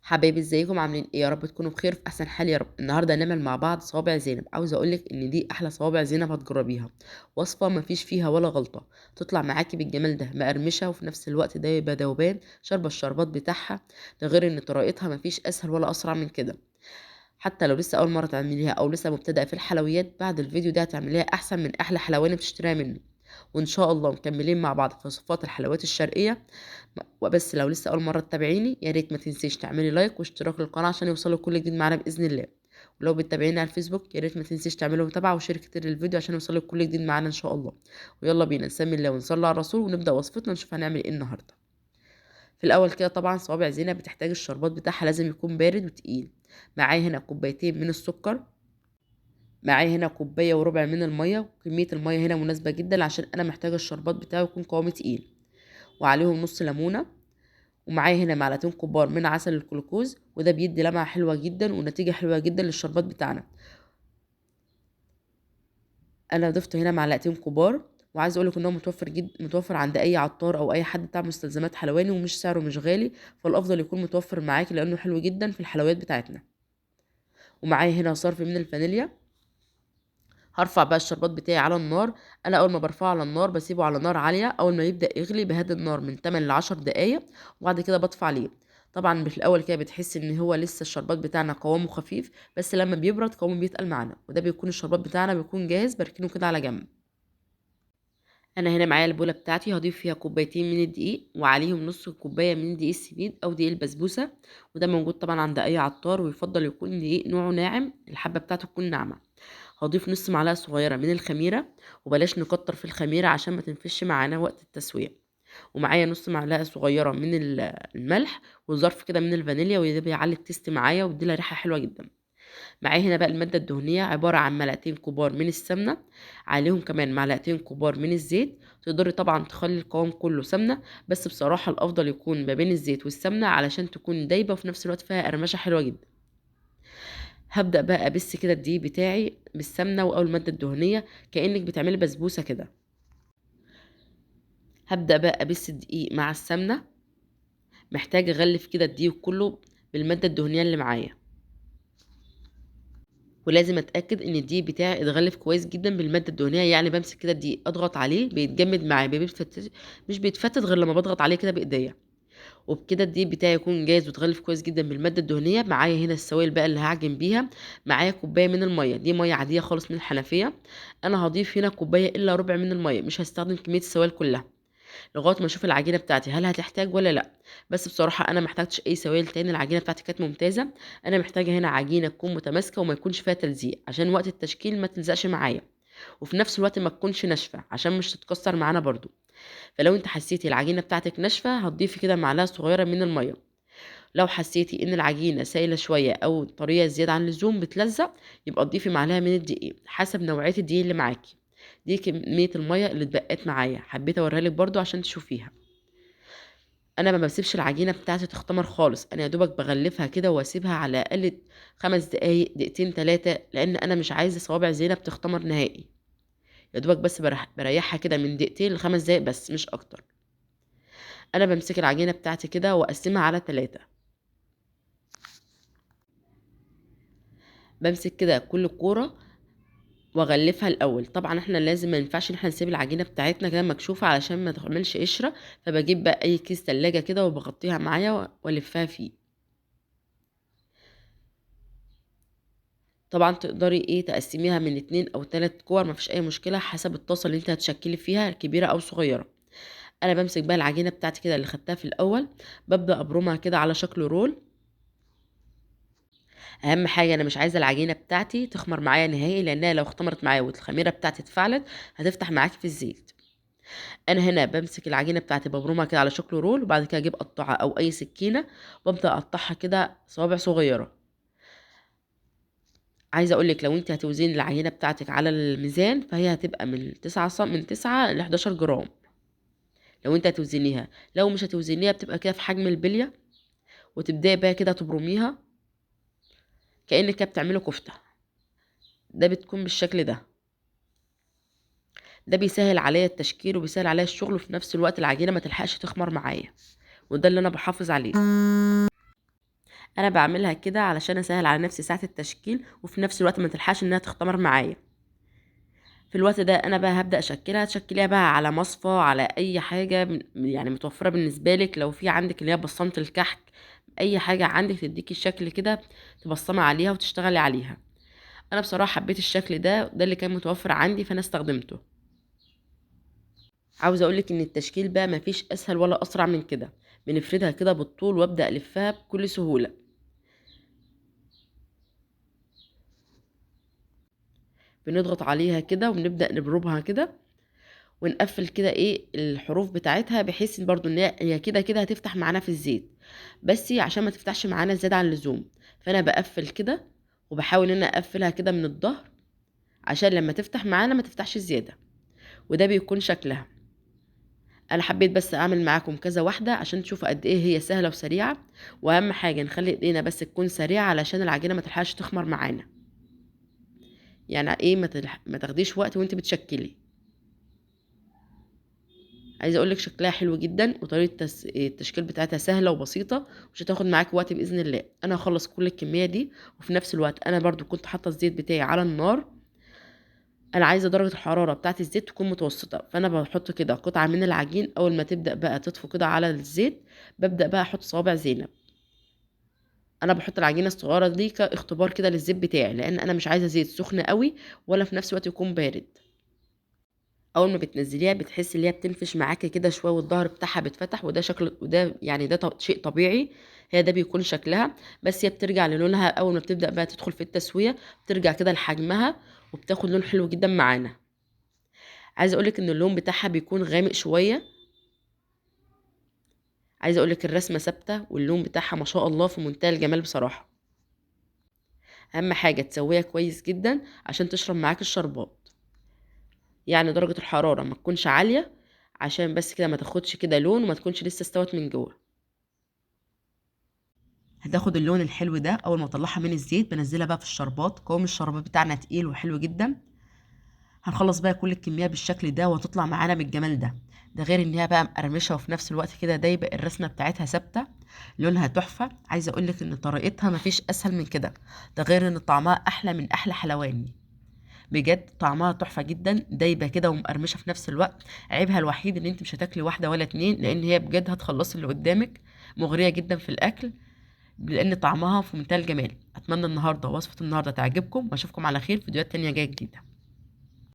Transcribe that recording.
حبايبي ازيكم عاملين ايه؟ يا رب تكونوا بخير في احسن حال يا رب. النهارده هنعمل مع بعض صوابع زينب. عاوزه اقولك ان دي احلى صوابع زينب هتجربيها. وصفه مفيش فيها ولا غلطه، تطلع معاكي بالجمال ده، مقرمشه وفي نفس الوقت ده يبقى ذوبان شاربه الشربات بتاعها. ده غير ان طريقتها مفيش اسهل ولا اسرع من كده. حتى لو لسه اول مره تعمليها او لسه مبتدئه في الحلويات، بعد الفيديو ده هتعمليها احسن من احلى حلواني بتشتريها منه. وان شاء الله مكملين مع بعض في وصفات الحلويات الشرقيه. وبس لو لسه اول مره تتابعيني، يا ريت ما تنسيش تعملي لايك واشتراك للقناه عشان يوصلك كل جديد معانا باذن الله. ولو بتتابعيني على الفيسبوك، يا ريت ما تنسيش تعملوا متابعه وشير كتير للفيديو عشان يوصلك كل جديد معانا ان شاء الله. ويلا بينا نسمي الله ونصلي على الرسول ونبدا وصفتنا نشوف هنعمل ايه النهارده. في الاول كده طبعا صوابع زينب بتحتاج الشربات بتاعها لازم يكون بارد وتقيل. معايا هنا كوبايتين من السكر، معايا هنا كوبايه وربع من الميه. كميه الميه هنا مناسبه جدا عشان انا محتاجه الشربات بتاعه يكون قوامه تقيل. وعليهم نص ليمونه. ومعايا هنا معلقتين كبار من عسل الجلوكوز، وده بيدي لمعة حلوة جدا ونتيجة حلوة جدا للشربات بتاعنا. انا ضفت هنا معلقتين كبار، وعايز اقولك ان هو متوفر عند اي عطار او اي حد بتاع مستلزمات حلواني، ومش سعره مش غالي. فالافضل يكون متوفر معاكي لانه حلو جدا في الحلويات بتاعتنا. ومعايا هنا صرف من الفانيليا. هرفع بقى الشربات بتاعي على النار. انا اول ما برفعه على النار بسيبه على نار عاليه، اول ما يبدا يغلي بهدي النار من 8 ل 10 دقائق. وبعد كده بطفي عليه. طبعا في الاول كده بتحس ان هو لسه الشربات بتاعنا قوامه خفيف، بس لما بيبرد قوامه بيتقل معانا، وده بيكون الشربات بتاعنا بيكون جاهز، بركنه كده على جنب. انا هنا معايا البوله بتاعتي، هضيف فيها كوبايتين من الدقيق وعليهم نص كوبايه من دقيق السميد او دقيق البسبوسه. وده موجود طبعا عند اي عطار، ويفضل يكون دقيق نوعه ناعم، الحبه بتاعته تكون ناعمه. هضيف نص معلقه صغيره من الخميره، وبلاش نكتر في الخميره عشان ما تنفش معانا وقت التسويه. ومعايا نص معلقه صغيره من الملح، وظرف كده من الفانيليا، وده بيعلي التيست معايا ويديلها ريحه حلوه جدا. معايا هنا بقى المادة الدهنية عبارة عن معلقتين كبار من السمنة، عليهم كمان معلقتين كبار من الزيت. تقدري طبعا تخلي القوام كله سمنة، بس بصراحة الأفضل يكون ما بين الزيت والسمنة علشان تكون دايبة وفي نفس الوقت فيها قرمشة حلوة جدا. هبدأ بقى أبس كده الدقيق بتاعي بالسمنة أو المادة الدهنية، كأنك بتعملي بسبوسة كده. هبدأ بقى أبس الدقيق مع السمنة. محتاجة أغلف كده الدقيق كله بالمادة الدهنية اللي معايا. ولازم اتاكد ان الدقيق بتاعي اتغلف كويس جدا بالماده الدهنيه، يعني بمسك كده الدقيق اضغط عليه بيتجمد معايا، مش بيتفتت غير لما بضغط عليه كده بايديا. وبكده الدقيق بتاعي يكون جاهز واتغلف كويس جدا بالماده الدهنيه. معايا هنا السوائل بقى اللي هعجن بيها. معايا كوبايه من الميه، دي ميه عاديه خالص من الحنفيه. انا هضيف هنا كوبايه الا ربع من الميه، مش هستخدم كميه السوائل كلها، لغايه ما اشوف العجينه بتاعتي هل هتحتاج ولا لا. بس بصراحه انا محتاجتش اي سوائل تاني، العجينه بتاعتي كانت ممتازه. انا محتاجه هنا عجينه تكون متماسكه وما يكونش فيها تلزيق عشان وقت التشكيل ما تلزقش معايا، وفي نفس الوقت ما تكونش ناشفه عشان مش تتكسر معانا برضو. فلو انت حسيتي العجينه بتاعتك ناشفه هتضيفي كده معلقه صغيره من الميه. لو حسيتي ان العجينه سايله شويه او طريه زياده عن اللزوم بتلزق، يبقى تضيفي معلقه من الدقيق حسب نوعيه الدقيق اللي معاكي. دي كميه الميه اللي اتبقت معايا، حبيت اوريها لك برضو عشان تشوفيها. انا ما بسيبش العجينه بتاعتي تختمر خالص، انا يا دوبك بغلفها كده واسيبها على الاقل 5 دقايق، دقيقتين 3، لان انا مش عايزه صوابع زينب تختمر نهائي. يا دوبك بس بريحها كده من دقيقتين ل5 دقايق بس مش اكتر. انا بمسك العجينه بتاعتي كده واقسمها على 3. بمسك كده كل كوره واغلفها الاول. طبعا احنا لازم ما ينفعش ان احنا نسيب العجينه بتاعتنا كده مكشوفه علشان ما تعملش قشره. فبجيب بقى اي كيس تلاجة كده وبغطيها معايا والفها فيه. طبعا تقدري تقسميها من 2 أو 3 كور، مفيش اي مشكله حسب الطاسه اللي انت هتشكلي فيها كبيره او صغيره. انا بمسك بقى العجينه بتاعتي كده اللي خدتها في الاول، ببدا ابرمها كده على شكل رول. اهم حاجه انا مش عايزه العجينه بتاعتي تخمر معايا نهائي، لانها لو اختمرت معايا والخميره بتاعتي اتفعلت هتفتح معاكي في الزيت. انا هنا بمسك العجينه بتاعتي ببرمها كده على شكل رول، وبعد كده اجيب قطعه او اي سكينه وابدا اقطعها كده صوابع صغيره. عايزه اقول لك لو انت هتوزني العجينه بتاعتك على الميزان فهي هتبقى من 9 ل 11 جرام لو انت هتوزنيها. لو مش هتوزنيها بتبقى كده في حجم البليه. وتبداي بقى كده تبرميها كانك كده بتعملي كفته. ده بتكون بالشكل ده. ده بيسهل عليا التشكيل وبيسهل عليا الشغل، وفي نفس الوقت العجينه ما تلحقش تخمر معايا، وده اللي انا بحافظ عليه. انا بعملها كده علشان اسهل على نفسي ساعة التشكيل، وفي نفس الوقت ما تلحقش انها تختمر معايا. في الوقت ده انا بقى هبدأ اشكلها. تشكليها بقى على مصفى، على اي حاجة يعني متوفرة بالنسبة لك. لو في عندك اللي هي بصمة الكحك، اي حاجة عندك تديكي الشكل كده تبصمي عليها وتشتغلي عليها. انا بصراحة حبيت الشكل ده اللي كان متوفر عندي فانا استخدمته. عاوزة اقولك ان التشكيل بقى مفيش اسهل ولا اسرع من كده. بنفردها كده بالطول وابدأ الفها بكل سهولة. بنضغط عليها كده وبنبدأ نبربها كده، ونقفل كده ايه الحروف بتاعتها، بحيث ان برضو ان هي كده كده هتفتح معانا في الزيت، بس عشان ما تفتحش معانا زيادة عن اللزوم. فانا بقفل كده، وبحاول ان انا اقفلها كده من الظهر عشان لما تفتح معانا ما تفتحش زيادة. وده بيكون شكلها. انا حبيت بس اعمل معاكم كذا واحدة عشان تشوفوا قد ايه هي سهلة وسريعة. واهم حاجة نخلي ايدينا بس تكون سريعة علشان العجينة ما تلحقش تخمر معانا. يعني ايه ما تاخديش وقت وانت بتشكلي. عايزه اقول لك شكلها حلو جدا، وطريقه التشكيل بتاعتها سهله وبسيطه، مش هتاخد معاك وقت باذن الله. انا هخلص كل الكميه دي، وفي نفس الوقت انا برضو كنت حاطه الزيت بتاعي على النار. انا عايزه درجه الحراره بتاعه الزيت تكون متوسطه، فانا بحط كده قطعه من العجين. اول ما تبدا بقى تطفو كده على الزيت، ببدا بقى احط صوابع زينب. انا بحط العجينه الصغيره دي كاختبار كده للزيت بتاعي، لان انا مش عايزه زيت سخن قوي ولا في نفس الوقت يكون بارد. اول ما بتنزليها بتحسي ان هي بتنفش معاكي كده شويه، والظهر بتاعها بيتفتح، وده شكل، وده يعني ده شيء طبيعي. هي ده بيكون شكلها. بس هي بترجع للونها اول ما بتبدا بقى تدخل في التسويه، بترجع كده لحجمها، وبتاخد لون حلو جدا معانا. عايزه اقولك ان اللون بتاعها بيكون غامق شويه. عايزه اقولك الرسمه ثابته، واللون بتاعها ما شاء الله في منتهى الجمال بصراحه. اهم حاجه تسويها كويس جدا عشان تشرب معاك الشربات. يعني درجه الحراره ما تكونش عاليه، عشان بس كده ما تاخدش كده لون وما تكونش لسه استوت من جوه. هتاخد اللون الحلو ده. اول ما اطلعها من الزيت بنزلها بقى في الشربات. قوام الشربات بتاعنا تقيل وحلو جدا. هنخلص بقى كل الكميه بالشكل ده، وهتطلع معانا بالجمال ده. ده غير ان هي بقى مقرمشه، وفي نفس الوقت كده دايبه، الرسمه بتاعتها ثابته، لونها تحفه. عايزه اقول لك ان طريقتها مفيش اسهل من كده. ده غير ان طعمها احلى من احلى حلواني. بجد طعمها تحفه جدا، دايبه كده ومقرمشه في نفس الوقت. عيبها الوحيد ان انت مش هتاكلي واحده ولا اتنين، لان هي بجد هتخلصي اللي قدامك. مغريه جدا في الاكل، لان طعمها في منتهى الجمال. اتمنى النهارده وصفه النهارده تعجبكم، واشوفكم على خير في فيديوهات تانية جايه جديده.